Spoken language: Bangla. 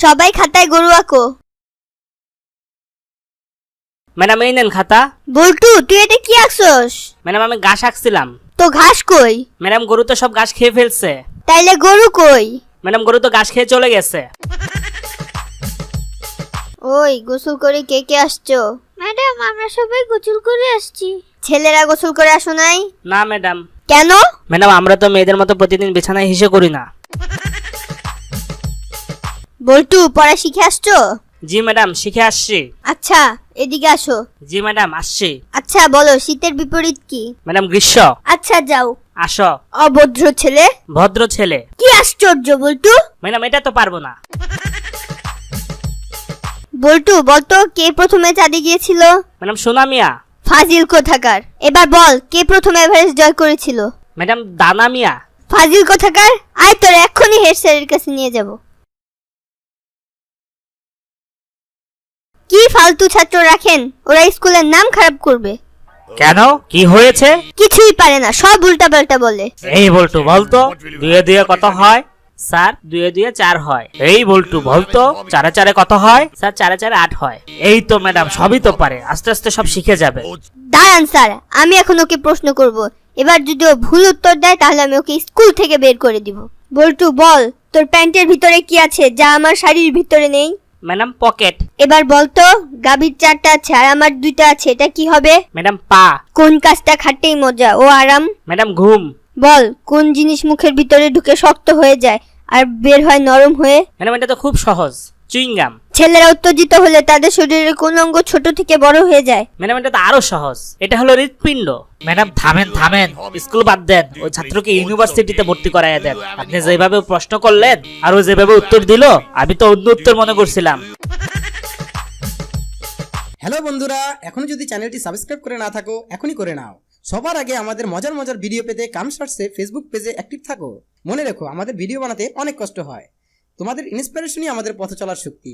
সবাই খাতায় গরু আঁকো। ম্যাডাম এই নেন খাতা। বল্টু তুই এটা কি আঁকছস? ম্যাডাম আমি ঘাস আঁকছিলাম। তো ঘাস কই? ম্যাডাম গরু তো সব ঘাস খেয়ে ফেলছে। তাইলে গরু কই? ম্যাডাম গরু তো ঘাস খেয়ে চলে গেছে। ওই গোসল করে কে কে আসছো? ম্যাডাম আমরা সবাই গোসল করে আসছি। ছেলেরা গোসল করে আসো নাই? না ম্যাডাম। কেন? ম্যাডাম আমরা তো মেয়েদের মতো প্রতিদিন বিছানায় হিসে করি না। বল্টু পড়া শিখে আসছো? জি ম্যাডাম শিখে আসছি। আচ্ছা এদিকে আসো। জি ম্যাডাম আসছি। আচ্ছা বলো শীতের বিপরীত কি? ম্যাডাম গ্রীষ্ম। আচ্ছা যাও। আসো। অভদ্র ছেলে। ভদ্র ছেলে। কি আশ্চর্য বল্টু। ম্যাডাম এটা তো পারবো না। বল্টু বলতো কে প্রথমে চাঁদে গিয়েছিল? ম্যাডাম সোনা মিয়া। ফাজিল কোথাকার। এবার বল কে প্রথমে এভারেস্ট জয় করেছিল? ম্যাডাম দানা মিয়া। ফাজিল কোথাকার। আয় তোর এক্ষুনি হেড স্যারের কাছে নিয়ে যাব। কি ফালতু ছাত্র রাখেন, ওরা স্কুলের নাম খারাপ করবে। কেন কি হয়েছে? কিছুই পারে না, সব উল্টা পাল্টা বলে। এই বল্টু বলতো 2 2 কত হয়? স্যার 2 2 4 হয়। এই বল্টু বলতো 4 4 কত হয়? স্যার 4 4 8 হয়। এই তো ম্যাডাম সবই তো পারে, আস্তে আস্তে সব শিখে যাবে। দাঁড়ান স্যার, আমি এখন ওকে প্রশ্ন করব। এবার যদি ও ভুল উত্তর দেয় তাহলে আমি ওকে স্কুল থেকে বের করে দিব। বল্টু বল তোর প্যান্টের ভিতরে কি আছে যা আমার শাড়ির ভিতরে নেই? Madam pocket. এবার বলতো গাভীর 4টা আছে আর আমার 2টা আছে, এটা কি হবে? ম্যাডাম পা। কোন কাজটা খাটতেই মজা ও আরাম? ম্যাডাম ঘুম। বল কোন জিনিস মুখের ভিতরে ঢুকে শক্ত হয়ে যায় আর বের হয় নরম হয়ে? ম্যাডাম এটা তো খুব সহজ, চুইংগাম। ছেলেরা উত্তেজিত হলে তাদের শরীরের কোন অঙ্গ ছোট থেকে বড় হয়ে যায়? ম্যাডাম এটা তো আরো সহজ, এটা হলো হৃৎপিণ্ড। ম্যাডাম থামেন থামেন, স্কুল বাদ দেন, ওই ছাত্রকে ইউনিভার্সিটিতে ভর্তি করাইয়া দেন। আপনি যেভাবে প্রশ্ন করলেন আর ও যেভাবে উত্তর দিল, আমি তো অন্য উত্তর মনে করছিলাম। হ্যালো বন্ধুরা, এখনো যদি চ্যানেলটি সাবস্ক্রাইব করে না থাকো এখনই করে নাও। সবার আগে আমাদের মজার মজার ভিডিও পেতে কামশর্টসে ফেসবুক পেজে অ্যাক্টিভ থাকো। মনে রেখো আমাদের ভিডিও বানাতে অনেক কষ্ট হয়, তোমাদের ইন্সপিরেশনই আমাদের পথ চলার শক্তি।